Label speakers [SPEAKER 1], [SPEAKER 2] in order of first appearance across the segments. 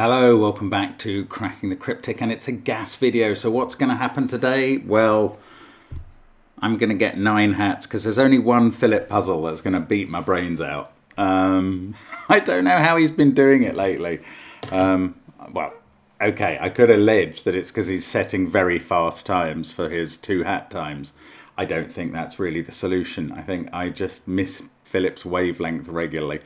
[SPEAKER 1] Hello, welcome back to Cracking the Cryptic, and it's a gas video. So what's going to happen today? Well, I'm going to get 9 hats because there's only one Philip puzzle that's going to beat my brains out. I don't know how he's been doing it lately. Well, okay, I could allege that it's because he's setting very fast times for his 2 hat times. I don't think that's really the solution. I think I just miss Philip's wavelength regularly.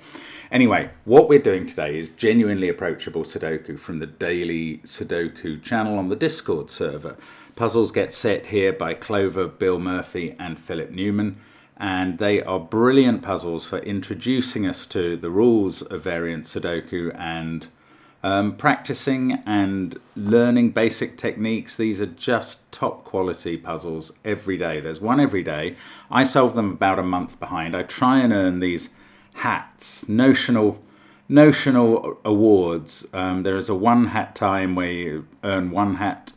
[SPEAKER 1] Anyway, what we're doing today is genuinely approachable Sudoku from the daily Sudoku channel on the Discord server. Puzzles get set here by Clover, Bill Murphy and Philip Newman, and they are brilliant puzzles for introducing us to the rules of variant Sudoku and practicing and learning basic techniques. These are just top quality puzzles every day. There's one every day. I solve them about a month behind. I try and earn these hats, notional awards. There is a 1 hat time where you earn 1 hat,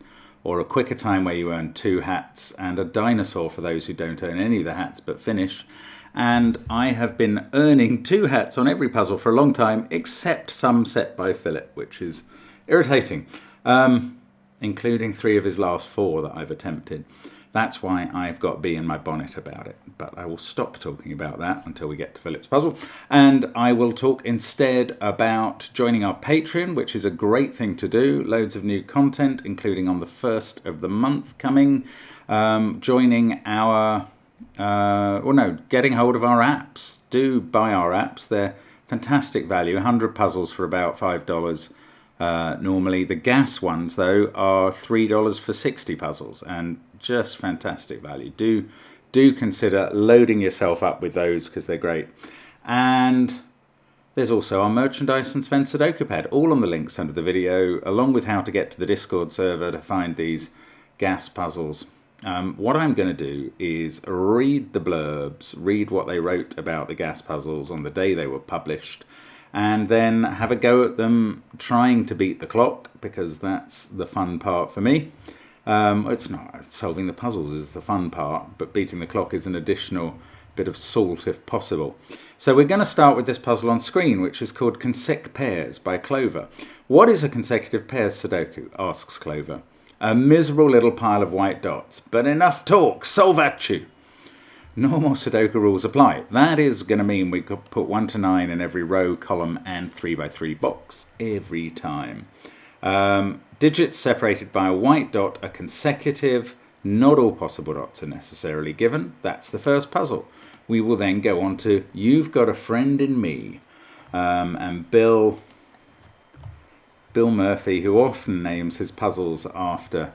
[SPEAKER 1] or a quicker time where you earn 2 hats, and a dinosaur for those who don't earn any of the hats but finish. And I have been earning 2 hats on every puzzle for a long time, except some set by Philip, which is irritating, including 3 of his last 4 that I've attempted. That's why I've got bee in my bonnet about it. But I will stop talking about that until we get to Philip's puzzle. And I will talk instead about joining our Patreon, which is a great thing to do. Loads of new content, including on the 1st of the month coming. Joining our, getting hold of our apps. Do buy our apps. They're fantastic value. 100 puzzles for about $5. Normally the gas ones though are $3 for 60 puzzles, and just fantastic value. Do consider loading yourself up with those because they're great. And there's also our merchandise and Sven Sudoku pad, all on the links under the video, along with how to get to the Discord server to find these gas puzzles. What I'm going to do is read the blurbs, read what they wrote about the gas puzzles on the day they were published, and then have a go at them trying to beat the clock, because that's the fun part for me. It's not solving the puzzles is the fun part, but beating the clock is an additional bit of salt if possible. So we're going to start with this puzzle on screen, which is called Consec Pairs by Clover. What is a consecutive pairs Sudoku? Asks Clover. A miserable little pile of white dots, but enough talk, solve at you. Normal Sudoku rules apply. That is going to mean we could put 1 to 9 in every row, column and 3 by 3 box every time. Digits separated by a white dot are consecutive. Not all possible dots are necessarily given. That's the first puzzle. We will then go on to You've Got a Friend in Me. And Bill Murphy, who often names his puzzles after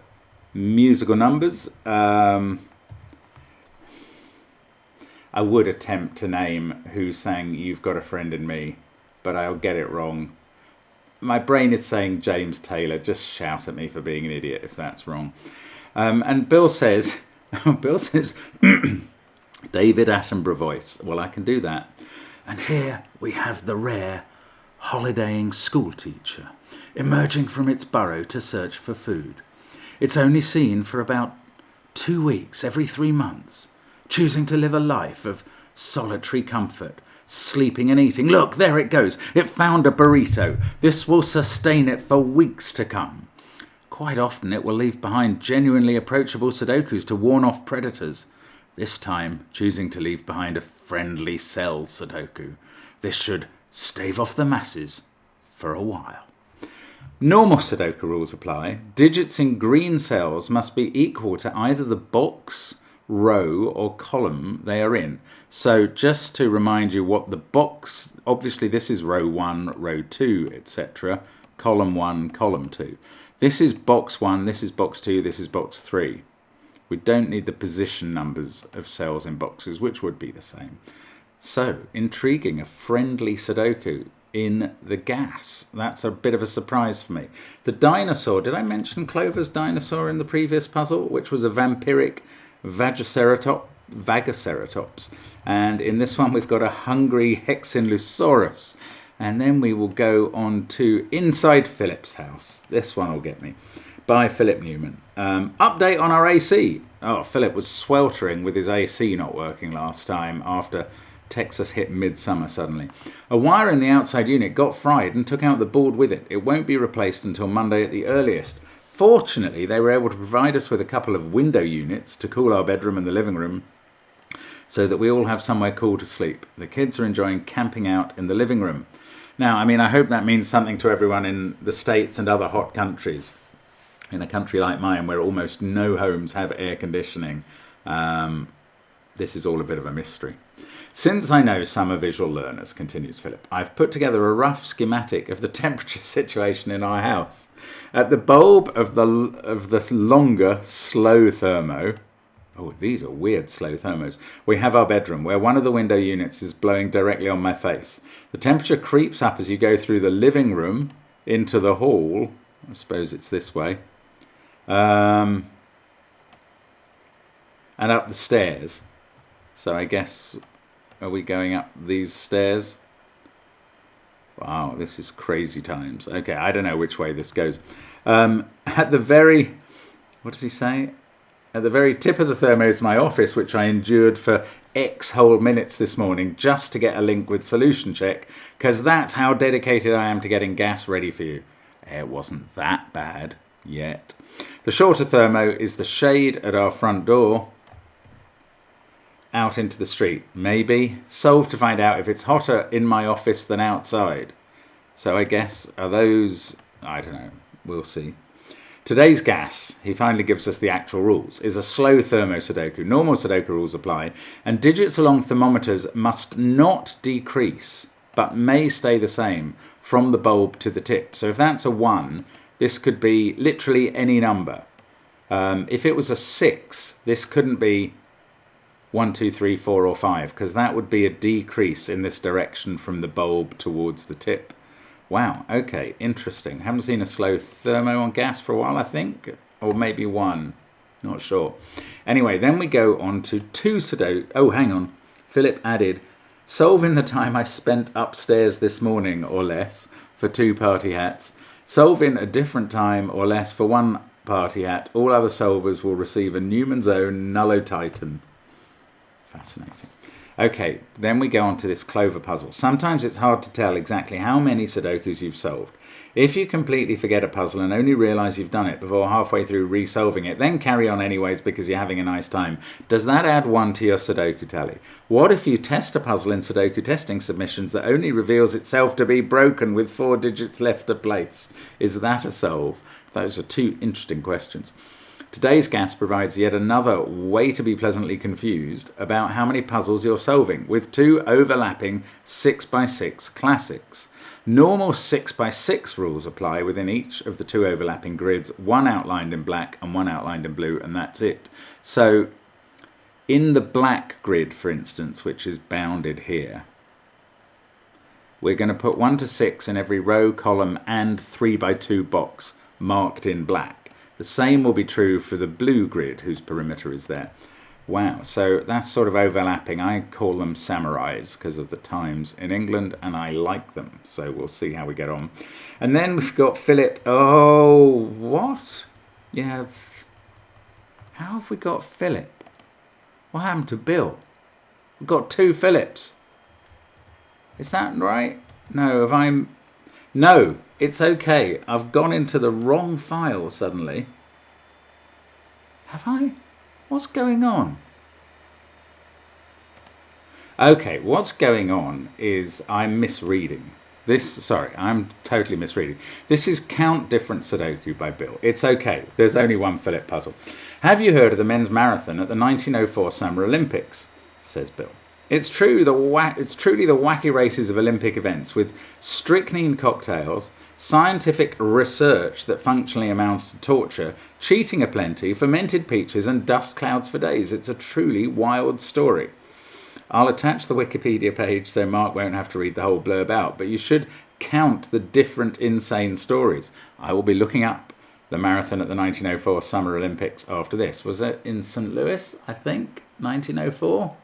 [SPEAKER 1] musical numbers, I would attempt to name who sang You've Got a Friend in Me, but I'll get it wrong. My brain is saying James Taylor. Just shout at me for being an idiot if that's wrong. And Bill says, David Attenborough voice. Well, I can do that. And here we have the rare holidaying school teacher emerging from its burrow to search for food. It's only seen for about 2 weeks every 3 months, choosing to live a life of solitary comfort, sleeping and eating. Look, there it goes. It found a burrito. This will sustain it for weeks to come. Quite often it will leave behind genuinely approachable Sudokus to warn off predators. This time choosing to leave behind a friendly cell Sudoku. This should stave off the masses for a while. Normal Sudoku rules apply. Digits in green cells must be equal to either the box, row or column they are in. So just to remind you what the box, obviously this is row 1, row 2, etc. Column 1, column 2. This is box 1, this is box 2, this is box 3. We don't need the position numbers of cells in boxes, which would be the same. So, intriguing, a friendly Sudoku in the gas. That's a bit of a surprise for me. The dinosaur, did I mention Clover's dinosaur in the previous puzzle, which was a vampiric Vagaceratops, and in this one we've got a hungry Hexinlusaurus. And then we will go on to Inside Philip's House. This one will get me. By Philip Newman. Update on our AC. Oh, Philip was sweltering with his AC not working last time after Texas hit midsummer suddenly. A wire in the outside unit got fried and took out the board with it. It won't be replaced until Monday at the earliest. Fortunately, they were able to provide us with a couple of window units to cool our bedroom and the living room so that we all have somewhere cool to sleep. The kids are enjoying camping out in the living room. Now, I mean, I hope that means something to everyone in the States and other hot countries. In a country like mine where almost no homes have air conditioning, this is all a bit of a mystery. Since I know some are visual learners, continues Philip, I've put together a rough schematic of the temperature situation in our house. At the bulb of this longer, slow thermo, oh, these are weird slow thermos, we have our bedroom, where one of the window units is blowing directly on my face. The temperature creeps up as you go through the living room into the hall. I suppose it's this way. And up the stairs. So I guess, are we going up these stairs? Wow, this is crazy times. Okay, I don't know which way this goes. At the very, what does he say? At the very tip of the thermo is my office, which I endured for X whole minutes this morning just to get a link with Solution Check, because that's how dedicated I am to getting gas ready for you. It wasn't that bad yet. The shorter thermo is the shade at our front door out into the street. Maybe solve to find out if it's hotter in my office than outside. So I guess, are those, I don't know, we'll see. Today's gas, he finally gives us the actual rules, is a slow thermo Sudoku. Normal Sudoku rules apply, and digits along thermometers must not decrease, but may stay the same from the bulb to the tip. So if that's a 1, this could be literally any number. If it was a 6, this couldn't be 1, 2, 3, 4, or 5, because that would be a decrease in this direction from the bulb towards the tip. Wow, okay, interesting. Haven't seen a slow thermo on gas for a while, I think, or maybe 1, not sure. Anyway, then we go on to 2 Sudoku. Oh, hang on. Philip added, solve in the time I spent upstairs this morning or less for 2 party hats. Solve in a different time or less for 1 party hat. All other solvers will receive a Newman's Own Nullo-Titan. Fascinating. Okay, then we go on to this clover puzzle. Sometimes it's hard to tell exactly how many Sudokus you've solved. If you completely forget a puzzle and only realise you've done it before halfway through resolving it, then carry on anyways because you're having a nice time, does that add 1 to your Sudoku tally? What if you test a puzzle in Sudoku testing submissions that only reveals itself to be broken with 4 digits left to place? Is that a solve? Those are 2 interesting questions. Today's gas provides yet another way to be pleasantly confused about how many puzzles you're solving, with 2 overlapping 6x6 classics. Normal 6x6 rules apply within each of the 2 overlapping grids, 1 outlined in black and 1 outlined in blue, and that's it. So in the black grid, for instance, which is bounded here, we're going to put 1 to 6 in every row, column, and 3x2 box marked in black. The same will be true for the blue grid, whose perimeter is there. Wow, so that's sort of overlapping. I call them samurais because of the times in England, and I like them. So we'll see how we get on. And then we've got Philip. Oh, what? You have... How have we got Philip? What happened to Bill? We've got 2 Philips. Is that right? No, if I'm... No, it's okay. I've gone into the wrong file suddenly. Have I? What's going on? Okay, what's going on is I'm misreading. I'm totally misreading. This is Count Different Sudoku by Bill. It's okay. There's only 1 Philip puzzle. Have you heard of the men's marathon at the 1904 Summer Olympics? Says Bill. It's truly the wacky races of Olympic events with strychnine cocktails, scientific research that functionally amounts to torture, cheating aplenty, fermented peaches, and dust clouds for days. It's a truly wild story. I'll attach the Wikipedia page so Mark won't have to read the whole blurb out, but you should count the different insane stories. I will be looking up the marathon at the 1904 Summer Olympics after this. Was it in St. Louis, I think, 1904?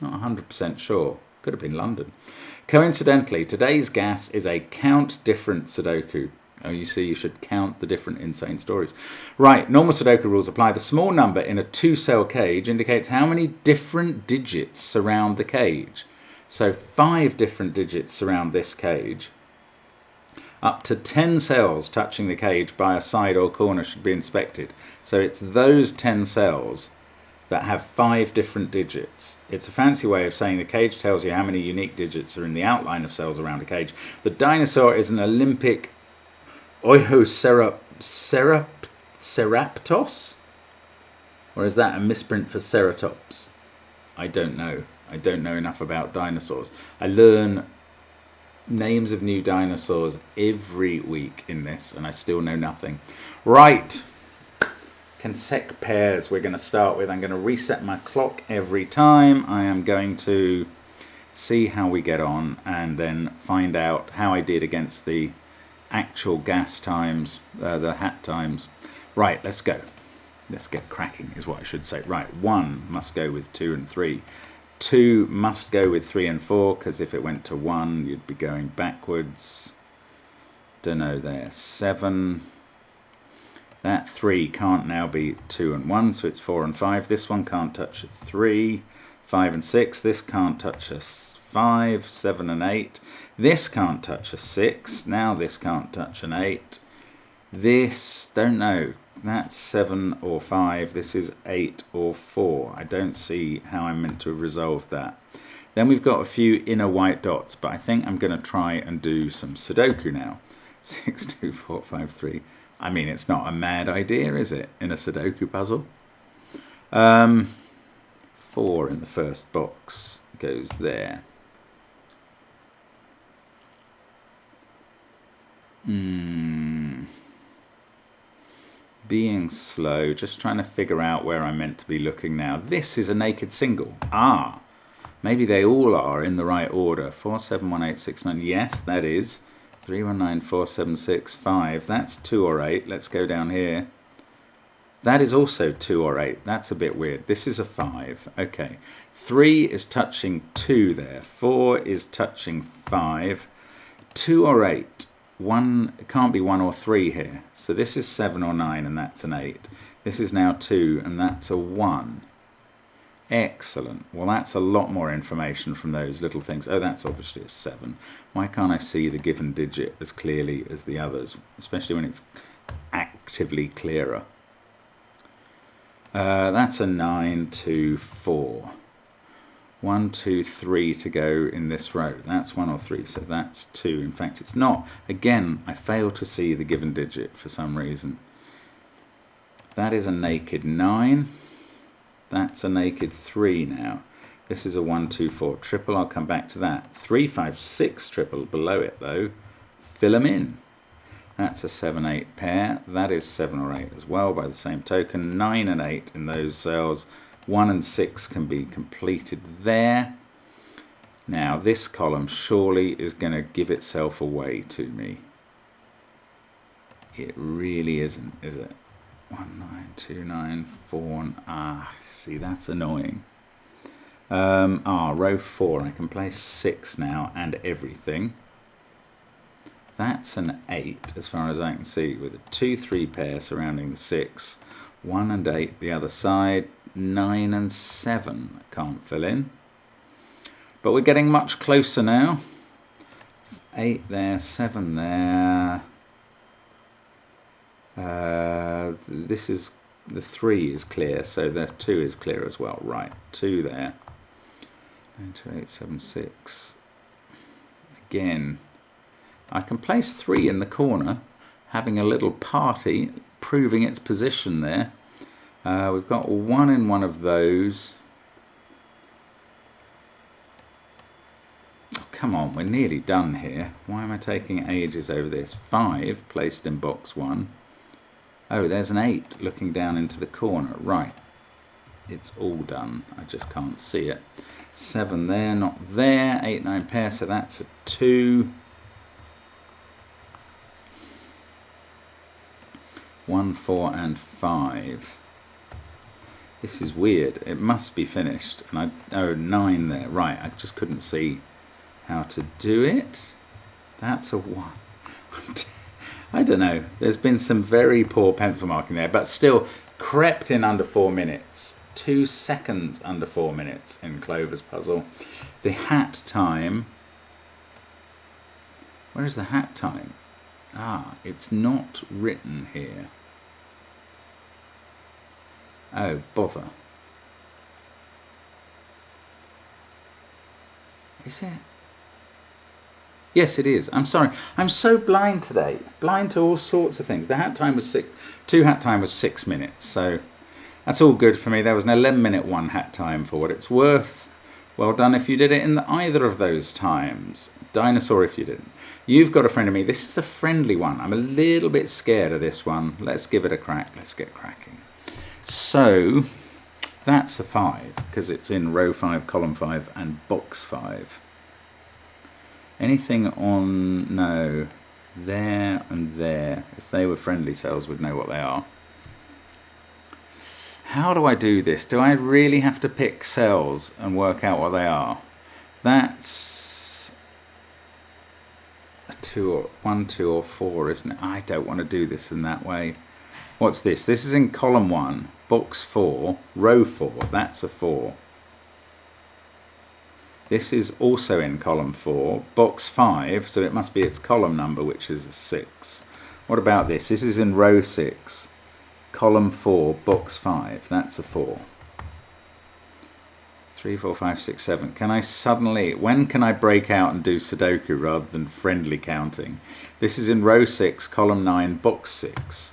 [SPEAKER 1] Not 100% sure. Could have been London. Coincidentally, today's gas is a count different Sudoku. Oh, you see, you should count the different insane stories. Right, normal Sudoku rules apply. The small number in a 2-cell cage indicates how many different digits surround the cage. So 5 different digits surround this cage. Up to 10 cells touching the cage by a side or corner should be inspected. So it's those 10 cells that have 5 different digits. It's a fancy way of saying the cage tells you how many unique digits are in the outline of cells around a cage. The dinosaur is an Olympic Oihoceraptos? Or is that a misprint for ceratops? I don't know. I don't know enough about dinosaurs. I learn names of new dinosaurs every week in this, and I still know nothing. Right. Consec pairs we're going to start with. I'm going to reset my clock every time. I am going to see how we get on and then find out how I did against the actual gas times, the hat times. Right, let's go. Let's get cracking is what I should say. Right, 1 must go with 2 and 3. 2 must go with 3 and 4, because if it went to 1, you'd be going backwards. Don't know there. 7. That 3 can't now be 2 and 1, so it's 4 and 5. This one can't touch a 3. 5 and 6. This can't touch a 5. 7 and 8. This can't touch a 6. Now this can't touch an 8. This, don't know. That's 7 or 5. This is 8 or 4. I don't see how I'm meant to have resolved that. Then we've got a few inner white dots, but I think I'm going to try and do some Sudoku now. 6, 2, 4, 5, 3. I mean, it's not a mad idea, is it, in a Sudoku puzzle? 4 in the first box goes there. Being slow, just trying to figure out where I'm meant to be looking now. This is a naked single. Ah, maybe they all are in the right order. 4, 7, 1, 8, 6, 9. Yes, that is. 3, 1, 9, 4, 7, 6, 5. That's 2 or 8. Let's go down here. That is also 2 or 8. That's a bit weird. This is a 5. Okay. 3 is touching 2 there. 4 is touching 5. 2 or 8. 1, it can't be 1 or 3 here. So this is 7 or 9 and that's an 8. This is now 2 and that's a 1. Excellent. Well, that's a lot more information from those little things. Oh, that's obviously a 7. Why can't I see the given digit as clearly as the others, especially when it's actively clearer? That's a 9, 2, 4. 1, 2, 3 to go in this row. That's 1 or 3, so that's 2. In fact, it's not. Again, I fail to see the given digit for some reason. That is a naked 9. That's a naked 3 now. This is a 1, 2, 4 triple. I'll come back to that. 3, 5, 6 triple below it, though. Fill them in. That's a 7, 8 pair. That is 7 or 8 as well by the same token. 9 and 8 in those cells. 1 and 6 can be completed there. Now this column surely is going to give itself away to me. It really isn't, is it? 1, 9, 2, 9, 4. See, that's annoying. Row 4. I can place 6 now and everything. That's an 8 as far as I can see, with a 2, 3 pair surrounding the 6. 1 and 8 the other side. 9 and 7 I can't fill in. But we're getting much closer now. 8 there, 7 there. This is, the 3 is clear, so the 2 is clear as well. Right, 2 there. 9, 2, 8, 7, 6. Again, I can place 3 in the corner, having a little party, proving its position there. We've got 1 in one of those. Oh, come on, we're nearly done here. Why am I taking ages over this? 5 placed in box 1. Oh, there's an 8 looking down into the corner. Right, it's all done. I just can't see it. 7 there, not there. 8, 9 pair, so that's a 2. 1, 4 and 5. This is weird. It must be finished. And oh, 9 there. Right, I just couldn't see how to do it. That's a 1. I don't know. There's been some very poor pencil marking there, but still crept in under 4 minutes. 2 seconds under 4 minutes in Clover's puzzle. The hat time. Where is the hat time? Ah, it's not written here. Oh, bother. Is it? Yes, it is. I'm sorry. I'm so blind today. Blind to all sorts of things. The hat time was 2 hat time was 6 minutes. So that's all good for me. There was an 11-minute 1 hat time for what it's worth. Well done if you did it in either of those times. Dinosaur if you didn't. You've got a friend of me. This is a friendly one. I'm a little bit scared of this one. Let's give it a crack. Let's get cracking. So that's a 5 because it's in row 5, column 5 and box 5. Anything on, no, there and there. If they were friendly cells, would know what they are. How do I do this? Do I really have to pick cells and work out what they are? That's a 1, 2 or 4, isn't it? I don't want to do this in that way. What's this? This is in column 1, box 4, row 4. That's a 4. This is also in column 4, box 5, so it must be its column number, which is a 6. What about this? This is in row 6, column 4, box 5. That's a 4. 3, 4, 5, 6, 7. Can I suddenly, when can I break out and do Sudoku rather than friendly counting? This is in row 6, column 9, box 6.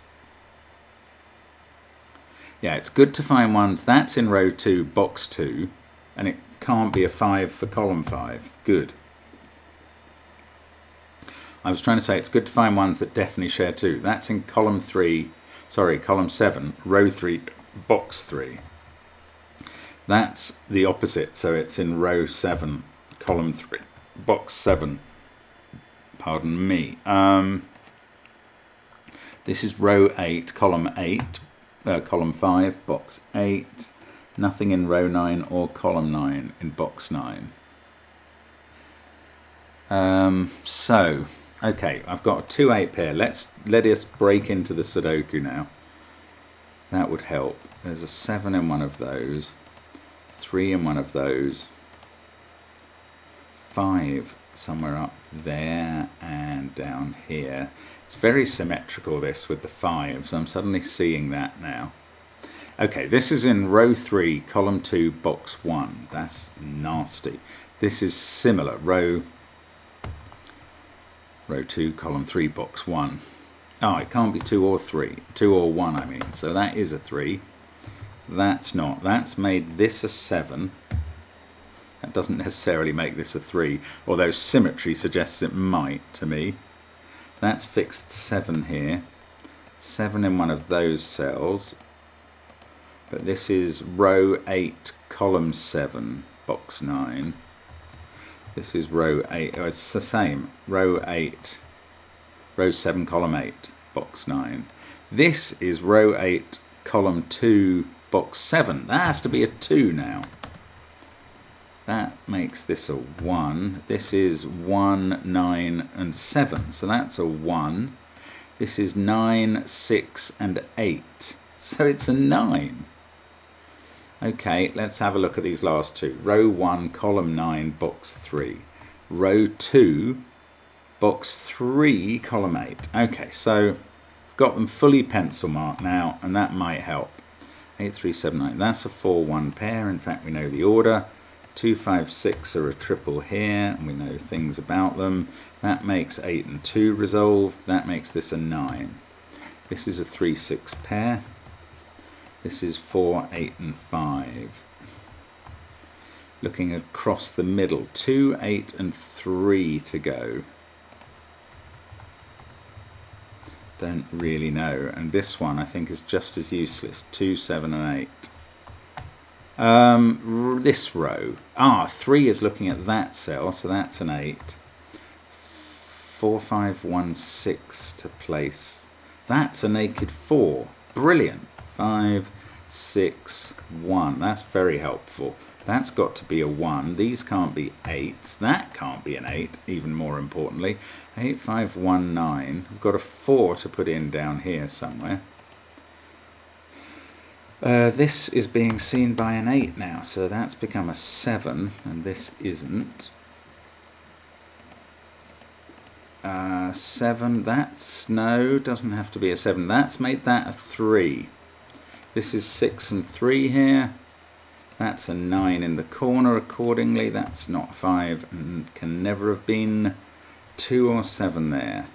[SPEAKER 1] Yeah, it's good to find ones. That's in row 2, box 2, and it can't be a 5 for column 5. Good. I was trying to say it's good to find ones that definitely share 2. That's in column 7, row 3, box 3. That's the opposite, so it's in row 7, column 3, box 7. Pardon me. This is row 8, column 5, box 8. Nothing in row 9 or column 9 in box 9. So, okay, I've got a 2-8 pair. Let us break into the Sudoku now. That would help. There's a 7 in one of those, 3 in one of those, 5 somewhere up there and down here. It's very symmetrical, this, with the 5s. I'm suddenly seeing that now. Okay, this is in row 3, column 2, box 1. That's nasty. This is similar, row 2, column 3, box 1. Oh, it can't be 2 or 3. 2 or 1, I mean. So that is a 3. That's not. That's made this a 7. That doesn't necessarily make this a 3, although symmetry suggests it might to me. That's fixed 7 here. 7 in one of those cells. But this is row 8, column 7, box 9. This is row 8, oh, it's the same, row 8, row 7, column 8, box 9. This is row 8, column 2, box 7. That has to be a 2 now. That makes this a 1. This is 1, 9 and 7, so that's a 1. This is 9, 6 and 8, so it's a 9. Okay, let's have a look at these last two. Row 1, column 9, box 3. Row 2, box 3, column 8. Okay, so I've got them fully pencil marked now, and that might help. 8, 3, 7, 9. That's a 4, 1 pair. In fact, we know the order. 2, 5, 6 are a triple here, and we know things about them. That makes 8 and 2 resolved. That makes this a 9. This is a 3, 6 pair. This is 4, 8 and 5. Looking across the middle, 2, 8 and 3 to go. Don't really know. And this one I think is just as useless, 2, 7 and 8. This row. 3 is looking at that cell, so that's an 8. 4, 5, 1, 6 to place. That's a naked 4. Brilliant. 5, 6, 1. That's very helpful. That's got to be a 1. These can't be 8s. That can't be an 8, even more importantly. 8, 5, 1, 9. We've got a 4 to put in down here somewhere. This is being seen by an 8 now, so that's become a 7, and this isn't. 7, that's, no, doesn't have to be a 7. That's made that a 3. This is 6 and 3 here. That's a 9 in the corner accordingly. That's not 5 and can never have been 2 or 7 there.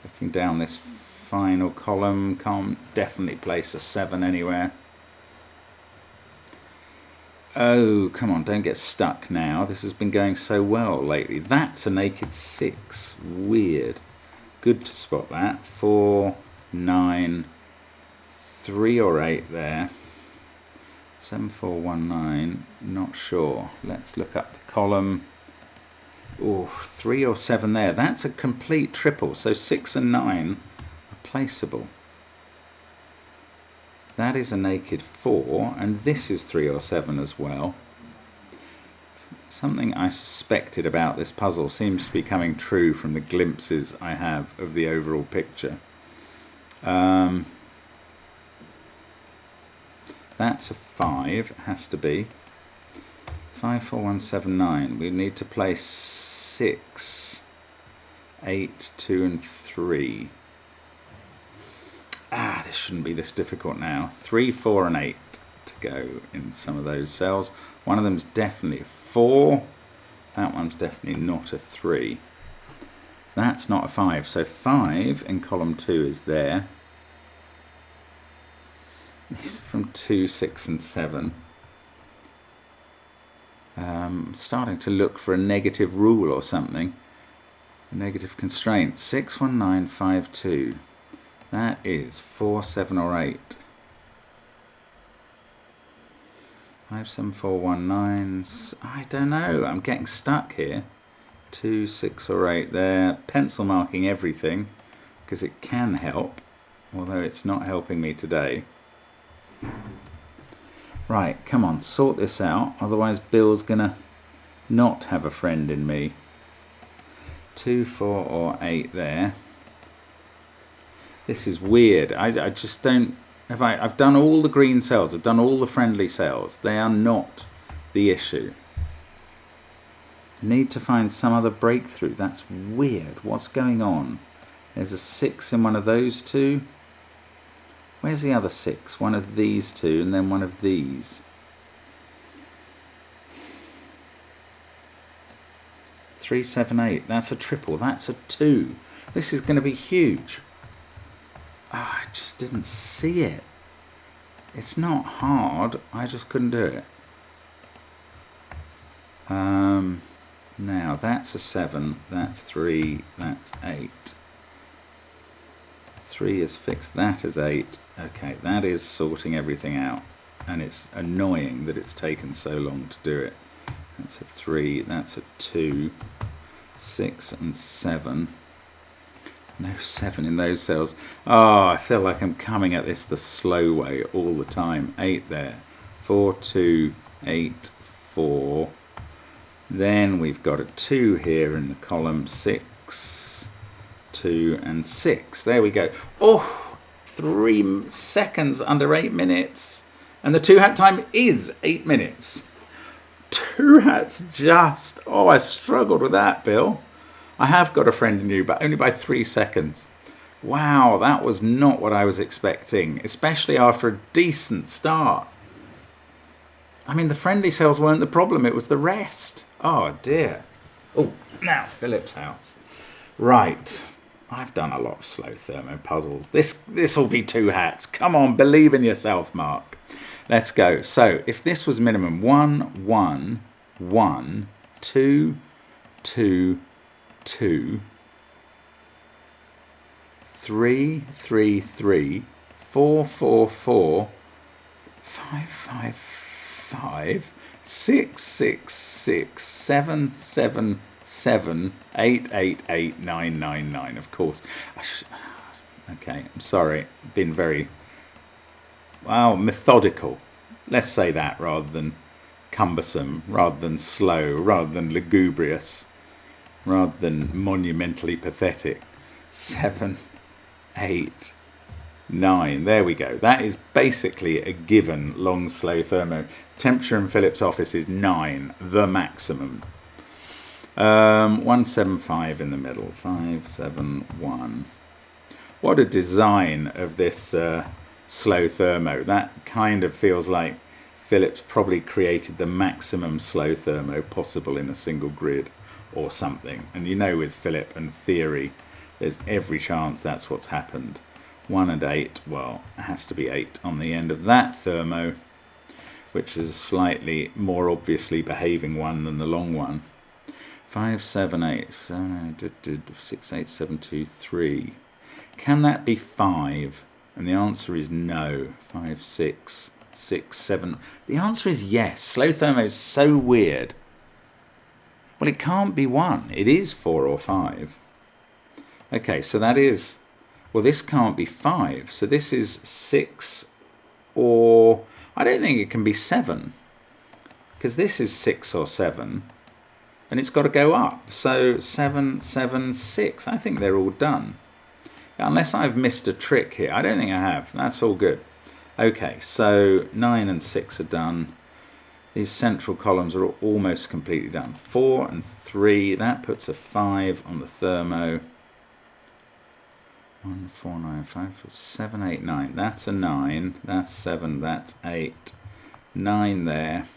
[SPEAKER 1] Looking down this final column, can't definitely place a 7 anywhere. Oh, come on, don't get stuck now. This has been going so well lately. That's a naked 6. Weird. Good to spot that. 4, 9, 3 or 8 there. 7, 4, 1, 9. Not sure. Let's look up the column. Oh, 3 or 7 there. That's a complete triple. So 6 and 9 are placeable. That is a naked 4, and this is 3 or 7 as well. Something I suspected about this puzzle seems to be coming true from the glimpses I have of the overall picture. That's a 5, has to be. 5, 4, 1, 7, 9. We need to place 6, 8, 2 and 3. This shouldn't be this difficult now. 3, 4 and 8 to go in some of those cells. One of them's definitely a 4. That one's definitely not a 3. That's not a 5. So 5 in column 2 is there. These are from 2, 6 and 7. Starting to look for a negative rule or something. A negative constraint. 6, 1, 9, 5, 2. That is 4, 7 or 8. 5, 7, 4, 1, 9. I don't know. I'm getting stuck here. 2, 6 or 8 there. Pencil marking everything because it can help, although it's not helping me today. Right, come on, sort this out. Otherwise Bill's gonna not have a friend in me. 2, 4 or 8 there. This is weird. I just don't... I've done all the green cells. I've done all the friendly cells. They are not the issue. Need to find some other breakthrough. That's weird. What's going on? There's a 6 in one of those two. Where's the other 6? One of these two and then one of these. 3, 7, 8. That's a triple. That's a 2. This is going to be huge. I just didn't see it. It's not hard. I just couldn't do it. Now that's a 7. That's 3. That's 8. 3 is fixed. That is 8. Okay, that is sorting everything out. And it's annoying that it's taken so long to do it. That's a 3. That's a 2. 6 and 7. No 7 in those cells. Oh, I feel like I'm coming at this the slow way all the time. 8 there. 4, 2, 8, 4. Then we've got a 2 here in the column. 6, 2 and 6. There we go. Oh, 3 seconds under 8 minutes. And the 2 hat time is 8 minutes. 2 hats just... Oh, I struggled with that, Bill. I have got a friend in you, but only by 3 seconds. Wow, that was not what I was expecting, especially after a decent start. I mean, the friendly cells weren't the problem, it was the rest. Oh, dear. Oh, now, Philip's house. Right. I've done a lot of slow thermo puzzles. This will be 2 hats. Come on, believe in yourself, Mark. Let's go. So, if this was minimum 1, 1, 1, 2, 2, 2, 3, 3, 3, 4, 4, 4, 5, 5, 5, 6, 6, 6, 7, 7, 7, 8, 8, 8, 9, 9, 9, of course. Okay, I'm sorry. Been very, well, methodical. Let's say that rather than cumbersome, rather than slow, rather than lugubrious, rather than monumentally pathetic. 7, 8, 9. There we go. That is basically a given long slow thermo. Temperature in Philip's office is 9, the maximum. 175 in the middle. 571. What a design of this slow thermo. That kind of feels like Philip's probably created the maximum slow thermo possible in a single grid or something. And you know, with Philip and theory, there's every chance that's what's happened. 1 and 8, well, it has to be 8 on the end of that thermo, which is a slightly more obviously behaving one than the long one. 5, 7, 8, 6, 8, 7, 2, 3. Can that be 5? And the answer is no. 5, 6, 6, 7. The answer is yes. Slow thermo is so weird. Well, it can't be 1. It is 4 or 5. Okay, so that is... Well, this can't be 5. So this is 6 or... I don't think it can be 7. Because this is 6 or 7. And it's got to go up. So 7, 7, 6. I think they're all done. Unless I've missed a trick here. I don't think I have. That's all good. Okay, so 9 and 6 are done. These central columns are almost completely done. 4 and 3. That puts a 5 on the thermo. 1, 4, 9, 5, 4, 7, 8, 9. That's a 9. That's 7. That's 8. 9 there.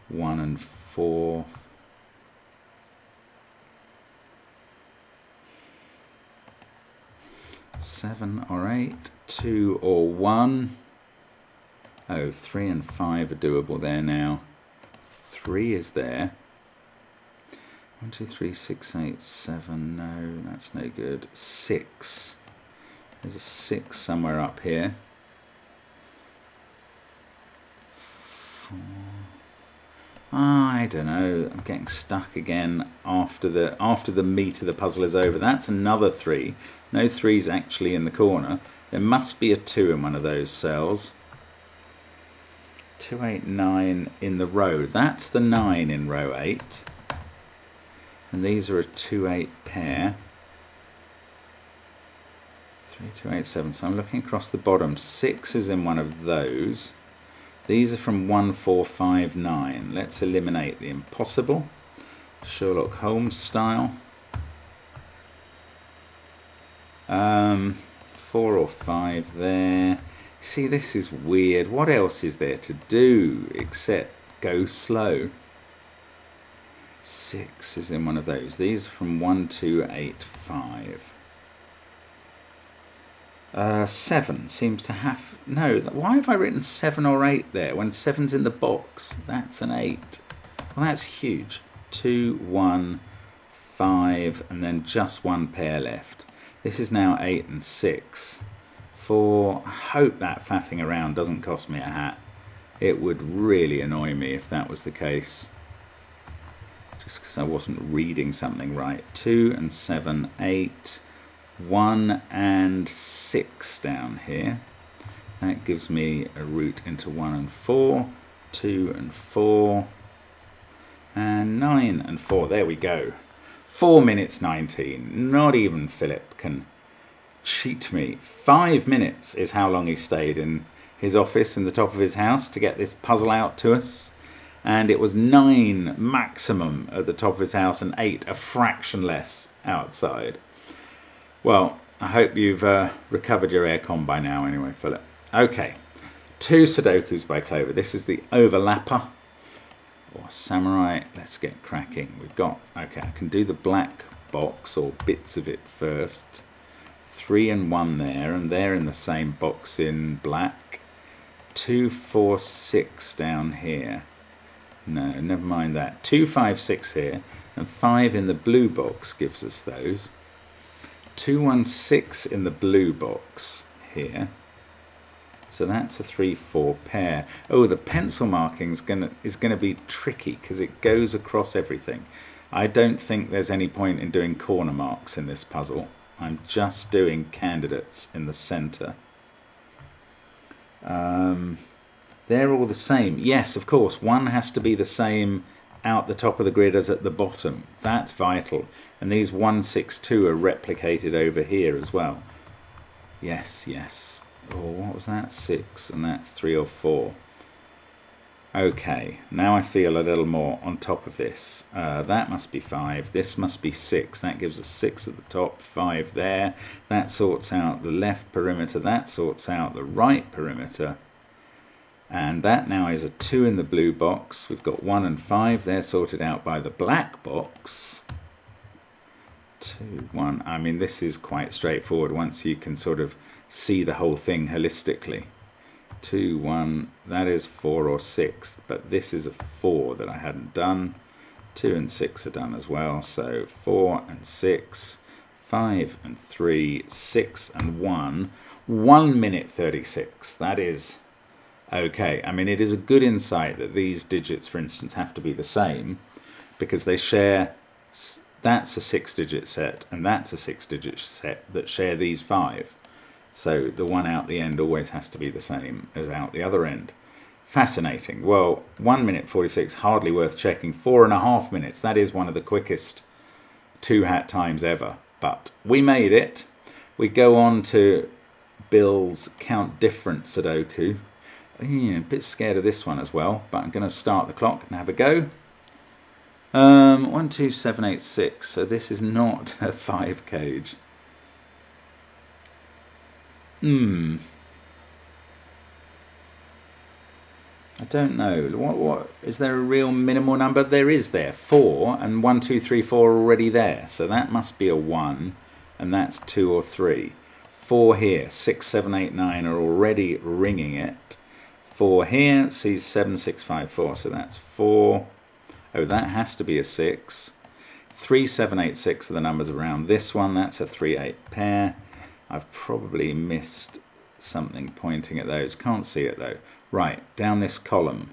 [SPEAKER 1] 1 and 4. 7 or 8. 2 or 1. Oh, 3 and 5 are doable there now. 3 is there. 1, 2, 3, 6, 8, 7. No, that's no good. 6. There's a 6 somewhere up here. 4. I don't know. I'm getting stuck again after the meat of the puzzle is over. That's another 3. No 3's actually in the corner. There must be a 2 in one of those cells. 2, 8, 9 in the row. That's the 9 in row 8. And these are a 2, 8 pair. 3, 2, 8, 7. So I'm looking across the bottom. 6 is in one of those. These are from 1, 4, 5, 9. Let's eliminate the impossible. Sherlock Holmes style. 4 or 5 there. See, this is weird. What else is there to do except go slow? 6 is in one of those. These are from 1, 2, 8, 5. 7 seems to have... No, why have I written 7 or 8 there when 7's in the box? That's an 8. Well, that's huge. 2, 1, 5, and then just one pair left. This is now 8 and 6. 4. I hope that faffing around doesn't cost me a hat. It would really annoy me if that was the case. Just because I wasn't reading something right. 2 and 7, 8. 1 and 6 down here. That gives me a route into 1 and 4, 2 and 4, and 9 and 4. There we go. 4 minutes 19. Not even Philip can cheat me. 5 minutes is how long he stayed in his office in the top of his house to get this puzzle out to us. And it was 9 maximum at the top of his house and 8, a fraction less, outside. Well, I hope you've recovered your aircon by now anyway, Philip. Okay, 2 Sudokus by Clover. This is the overlapper, or samurai. Let's get cracking. We've got, okay, I can do the black box, or bits of it first. 3 and 1 there, and they're in the same box in black. 2, 4, 6 down here. No, never mind that. 2, 5, 6 here, and 5 in the blue box gives us those. 2, 1, 6 in the blue box here. So that's a 3, 4 pair. Oh, the pencil marking is gonna be tricky because it goes across everything. I don't think there's any point in doing corner marks in this puzzle. I'm just doing candidates in the center. They're all the same. Yes, of course, one has to be the same out the top of the grid as at the bottom. That's vital. And these 1, 6, 2 are replicated over here as well. Yes, yes. Oh, what was that? 6, and that's 3 or 4. Okay, now I feel a little more on top of this. That must be 5. This must be 6. That gives us 6 at the top, 5 there. That sorts out the left perimeter. That sorts out the right perimeter. And that now is a 2 in the blue box. We've got 1 and 5. They're sorted out by the black box. 2, 1. I mean, this is quite straightforward once you can sort of see the whole thing holistically. 2, 1, that is 4 or 6, but this is a 4 that I hadn't done. 2 and 6 are done as well, so 4 and 6, 5 and 3, 6 and 1, 1 minute 36. That is okay. I mean, it is a good insight that these digits, for instance, have to be the same because they share, that's a 6-digit set and that's a 6-digit set that share these 5. So the one out the end always has to be the same as out the other end. Fascinating. Well, 1 minute 46, hardly worth checking. 4.5 minutes, that is one of the quickest 2-hat times ever. But we made it. We go on to Bill's Count Different Sudoku. Yeah, a bit scared of this one as well, but I'm going to start the clock and have a go. 1, 2, 7, 8, 6. So this is not a 5 cage. I don't know. What is there a real minimal number? There is there. 4 and 1, 2, 3, 4 are already there. So that must be a 1 and that's 2 or 3. 4 here, 6, 7, 8, 9 are already ringing it. 4 here, sees 7, 6, 5, 4. So that's 4. Oh, that has to be a 6. 3, 7, 8, 6 are the numbers around this one. That's a 3, 8 pair. I've probably missed something pointing at those. Can't see it though. Right, down this column.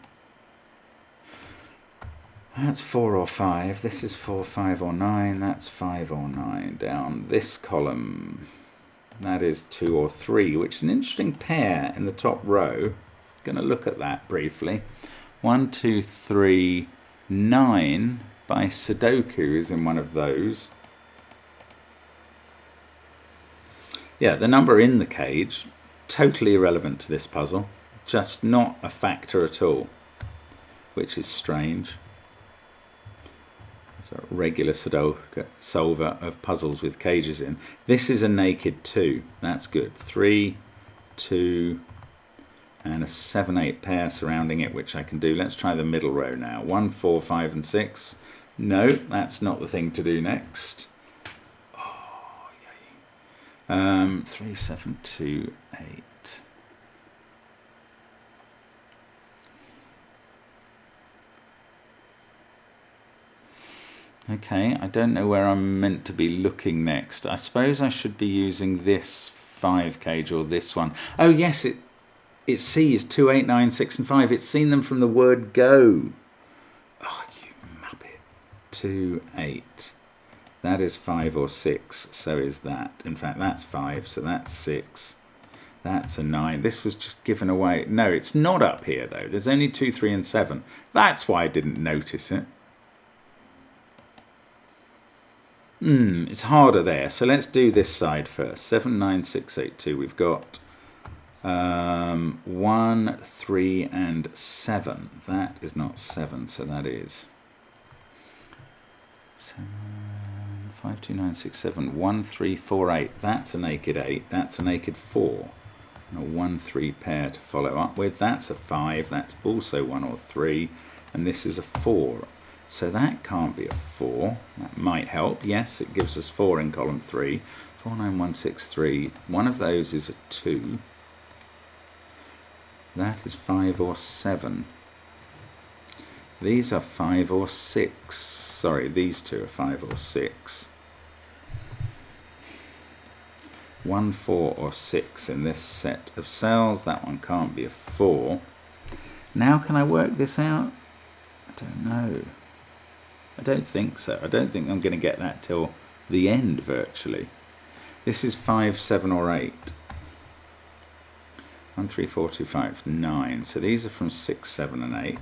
[SPEAKER 1] That's 4 or 5. This is 4, 5 or 9. That's 5 or 9. Down this column. That is 2 or 3, which is an interesting pair in the top row. Going to look at that briefly. 1, 2, 3, 9 by Sudoku is in one of those. Yeah, the number in the cage, totally irrelevant to this puzzle, just not a factor at all, which is strange. It's a regular Sudoku solver of puzzles with cages in. This is a naked 2, that's good. 3, 2, and a 7, 8 pair surrounding it, which I can do. Let's try the middle row now. 1, 4, 5, and 6. No, that's not the thing to do next. 3, 7, 2, 8. Okay, I don't know where I'm meant to be looking next. I suppose I should be using this 5 cage or this one. Oh yes, it sees 2, 8, 9, 6 and 5. It's seen them from the word go. Oh, you muppet. 2, 8. That is 5 or 6, so is that. In fact, that's 5, so that's 6. That's a 9. This was just given away. No, it's not up here, though. There's only 2, 3, and 7. That's why I didn't notice it. It's harder there, so let's do this side first. 7, 9, 6, 8, 2. We've got 1, 3, and 7. That is not 7, so that is 7, 5, 2, 9, 6, 7, 1, 3, 4, 8. That's a naked 8. That's a naked 4. And a 1, 3 pair to follow up with. That's a 5. That's also 1 or 3. And this is a 4. So that can't be a 4. That might help. Yes, it gives us 4 in column 3. 4, 9, 1, 6, 3. One of those is a 2. That is 5 or 7. These are 5 or 6. Sorry, these two are 5 or 6. 1, 4 or 6 in this set of cells. That one can't be a 4. Now can I work this out? I don't know. I don't think so. I don't think I'm going to get that till the end virtually. This is 5, 7 or 8. 1, 3, 4, 2, 5, 9. So these are from 6, 7 and 8.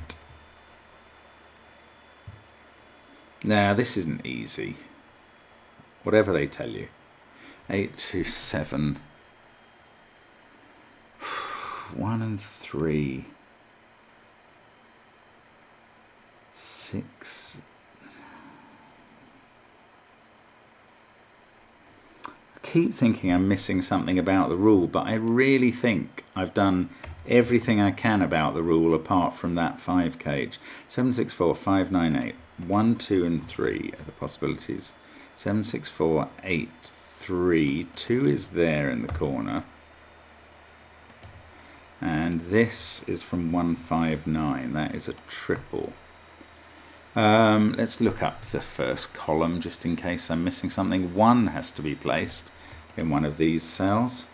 [SPEAKER 1] Now this isn't easy. Whatever they tell you. 8, 2, 7. 1 and 3. 6. I keep thinking I'm missing something about the rule, but I really think I've done everything I can about the rule apart from that 5 cage. 7, 6, 4, 5, 9, 8. 1, 2 and 3 are the possibilities. 7, 6, 4, 8, 3. 2 is there in the corner. And this is from 1, 5, 9. That is a triple. Let's look up the first column just in case I'm missing something. 1 has to be placed in one of these cells.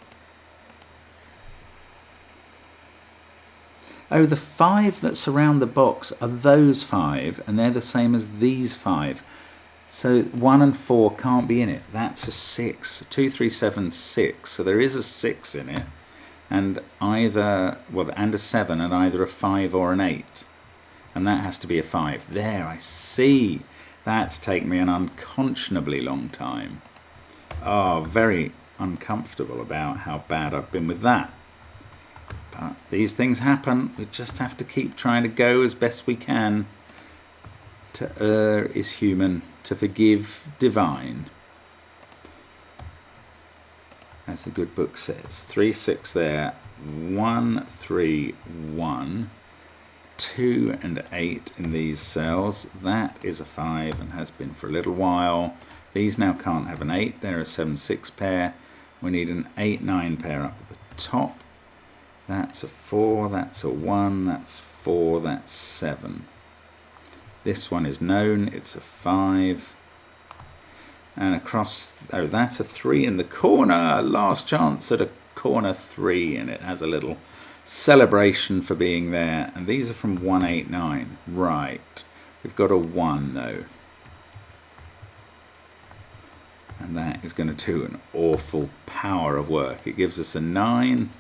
[SPEAKER 1] Oh, the 5 that surround the box are those 5, and they're the same as these 5. So 1 and 4 can't be in it. That's a 6. 2, 3, 7, 6. So there is a 6 in it, and either, well, and a 7, and either a 5 or an 8. And that has to be a 5. There, I see. That's taken me an unconscionably long time. Oh, very uncomfortable about how bad I've been with that. But these things happen. We just have to keep trying to go as best we can. To err is human, to forgive divine. As the good book says. 3, 6 there. 1, 3, 1. 2 and 8 in these cells. That is a 5 and has been for a little while. These now can't have an 8. They're a 7, 6 pair. We need an 8, 9 pair up at the top. That's a 4, that's a 1, that's 4, that's 7. This one is known, it's a 5. And across, oh, that's a 3 in the corner. Last chance at a corner 3, and it has a little celebration for being there. And these are from 1, 8, 9. Right. We've got a 1 though. And that is going to do an awful power of work. It gives us a 9.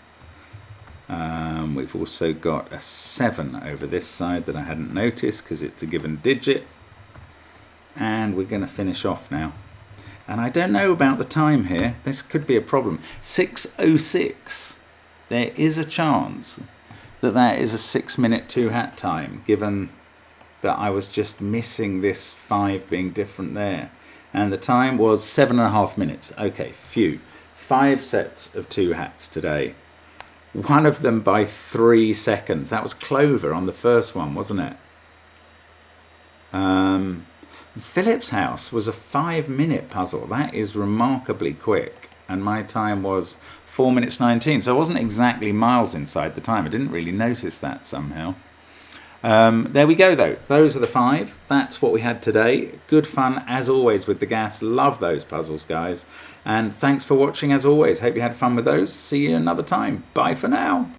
[SPEAKER 1] We've also got a 7 over this side that I hadn't noticed because it's a given digit. And we're going to finish off now. And I don't know about the time here. This could be a problem. 6:06. There is a chance that that is a 6-minute 2-hat time, given that I was just missing this 5 being different there. And the time was 7.5 minutes. Okay, phew. 5 sets of 2 hats today. One of them by 3 seconds. That was Clover on the first one, wasn't it? Philip's house was a 5-minute puzzle. That is remarkably quick. And my time was 4 minutes 19. So I wasn't exactly miles inside the time. I didn't really notice that somehow. There we go though. Those are the 5. That's what we had today. Good fun as always with the gas. Love those puzzles, guys. And thanks for watching as always. Hope you had fun with those. See you another time. Bye for now.